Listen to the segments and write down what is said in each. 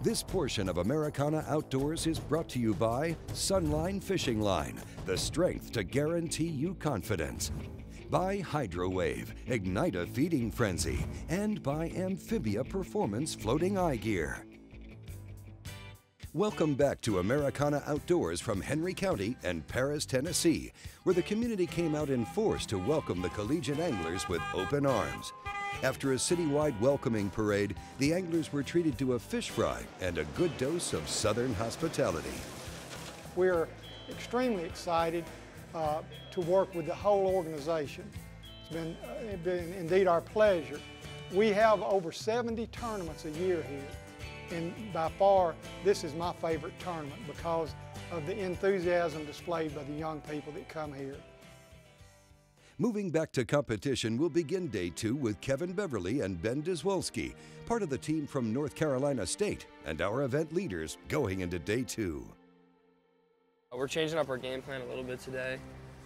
This portion of Americana Outdoors is brought to you by Sunline Fishing Line, the strength to guarantee you confidence. By Hydrowave, ignite a feeding frenzy. And by Amphibia Performance Floating Eye Gear. Welcome back to Americana Outdoors from Henry County and Paris, Tennessee, where the community came out in force to welcome the collegiate anglers with open arms. After a citywide welcoming parade, the anglers were treated to a fish fry and a good dose of Southern hospitality. We're extremely excited to work with the whole organization. It's been indeed our pleasure. We have over 70 tournaments a year here, and by far this is my favorite tournament because of the enthusiasm displayed by the young people that come here. Moving back to competition, we'll begin day 2 with Kevin Beverly and Ben Dizwolski, part of the team from North Carolina State, and our event leaders going into day 2. We're changing up our game plan a little bit today.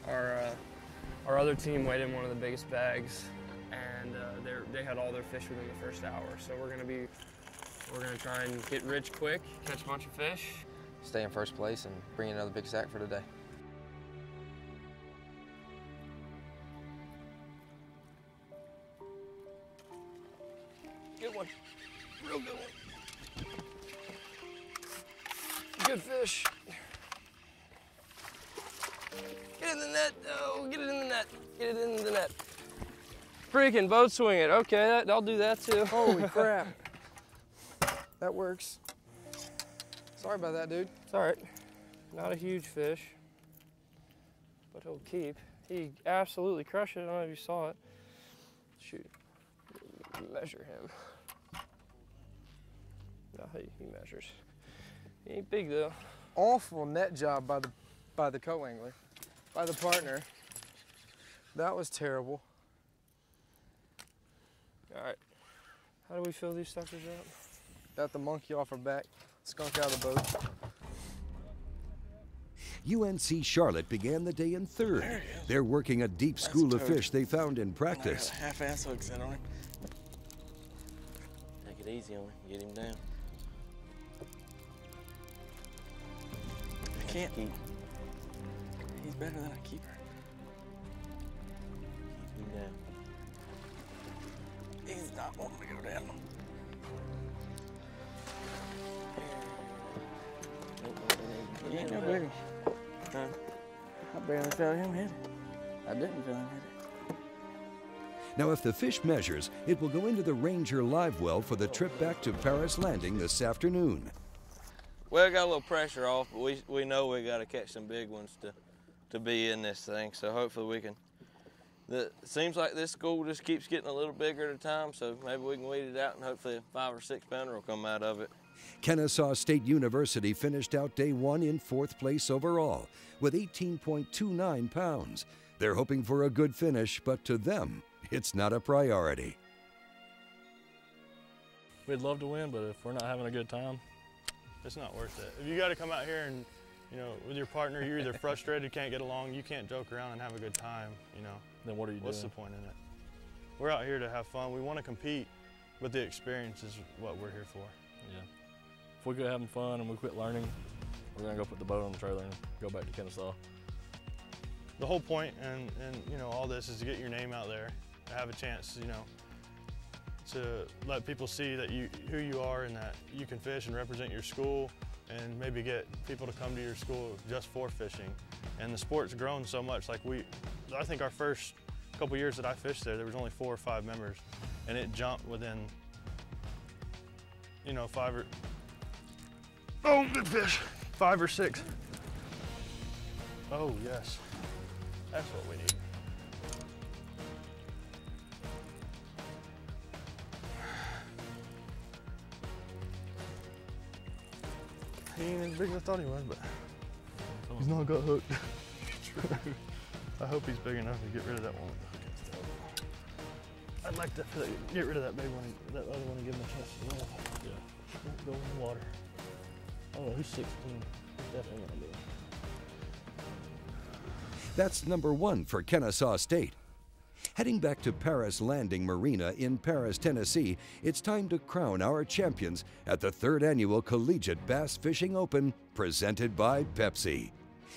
Our other team weighed in one of the biggest bags, and they had all their fish within the first hour. So we're gonna try and get rich quick, catch a bunch of fish, stay in first place, and bring another big sack for today. Good one, real good one. Good fish. Get in the net, oh, get it in the net, get it in the net. Freaking boat swing it, okay, I'll do that too. Holy crap. That works. Sorry about that, dude. It's all right, not a huge fish, but he'll keep. He absolutely crushed it, I don't know if you saw it. Shoot, measure him. No, he measures. He ain't big though. Awful net job by the co-angler, by the partner. That was terrible. All right, how do we fill these suckers up? Got the monkey off our back, skunk out of the boat. UNC Charlotte began the day in 3rd. They're working a deep school of fish they found in practice. Half-ass hooks in on him. Take it easy on him, get him down. I can't. He's better than a keeper. Keep him down. He's not wanting to go down. He ain't no bigger. Huh? I barely felt him hit it. I didn't feel him hit it. Now, if the fish measures, it will go into the Ranger live well for the trip back to Paris Landing this afternoon. Well, I got a little pressure off, but we know we got to catch some big ones to be in this thing. So hopefully we can. It seems like this school just keeps getting a little bigger at a time, so maybe we can weed it out and hopefully a 5 or 6 pounder will come out of it. Kennesaw State University finished out day 1 in 4th place overall with 18.29 pounds. They're hoping for a good finish, but to them, it's not a priority. We'd love to win, but if we're not having a good time, it's not worth it. If you got to come out here and, you know, with your partner, you're either frustrated, can't get along, you can't joke around and have a good time, you know. Then what are you doing? What's the point in it? We're out here to have fun. We want to compete, but the experience is what we're here for. Yeah. If we quit having fun and we quit learning, we're gonna go put the boat on the trailer and go back to Kennesaw. The whole point and you know, all this is to get your name out there, to have a chance, you know, to let people see that who you are and that you can fish and represent your school, and maybe get people to come to your school just for fishing. And the sport's grown so much. Like I think our first couple years that I fished there was only 4 or 5 members, and it jumped within, you know, 5 or, oh, good fish, 5 or 6. Oh yes, that's what we need. He ain't as big as I thought he was, but he's not got hooked. I hope he's big enough to get rid of that one. I'd like to get rid of that big one, that other one, and give him a chance to live. Yeah. Go in the water. Oh, he's 16. He's definitely gonna do it. That's number 1 for Kennesaw State. Heading back to Paris Landing Marina in Paris, Tennessee, it's time to crown our champions at the 3rd Annual Collegiate Bass Fishing Open, presented by Pepsi.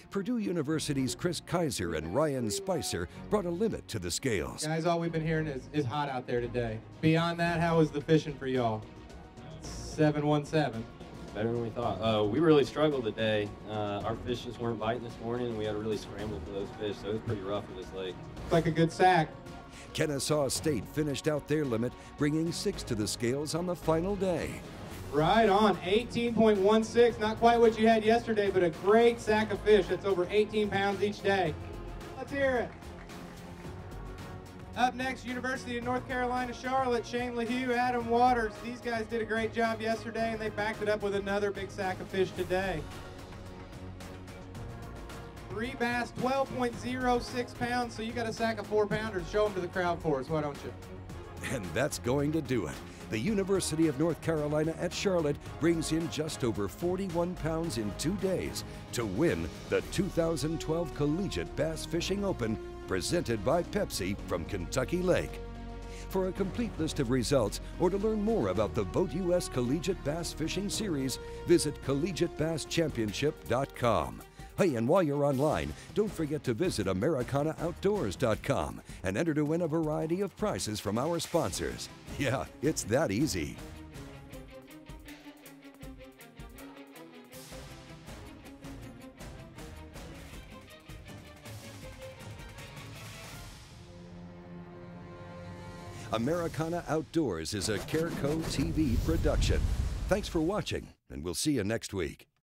Purdue University's Chris Kaiser and Ryan Spicer brought a limit to the scales. Guys, all we've been hearing is hot out there today. Beyond that, how was the fishing for y'all? 717. Better than we thought. We really struggled today. Our fish just weren't biting this morning, and we had to really scramble for those fish, so it was pretty rough for this lake. It's like a good sack. Kennesaw State finished out their limit, bringing 6 to the scales on the final day. Right on, 18.16. Not quite what you had yesterday, but a great sack of fish. That's over 18 pounds each day. Let's hear it. Up next, University of North Carolina, Charlotte, Shane LaHue, Adam Waters. These guys did a great job yesterday, and they backed it up with another big sack of fish today. 3 bass, 12.06 pounds, so you got a sack of 4-pounders. Show them to the crowd for us, why don't you? And that's going to do it. The University of North Carolina at Charlotte brings in just over 41 pounds in 2 days to win the 2012 Collegiate Bass Fishing Open, presented by Pepsi from Kentucky Lake. For a complete list of results or to learn more about the Boat US Collegiate Bass Fishing Series, visit collegiatebasschampionship.com. Hey, and while you're online, don't forget to visit AmericanaOutdoors.com and enter to win a variety of prizes from our sponsors. Yeah, it's that easy. Americana Outdoors is a Careco TV production. Thanks for watching, and we'll see you next week.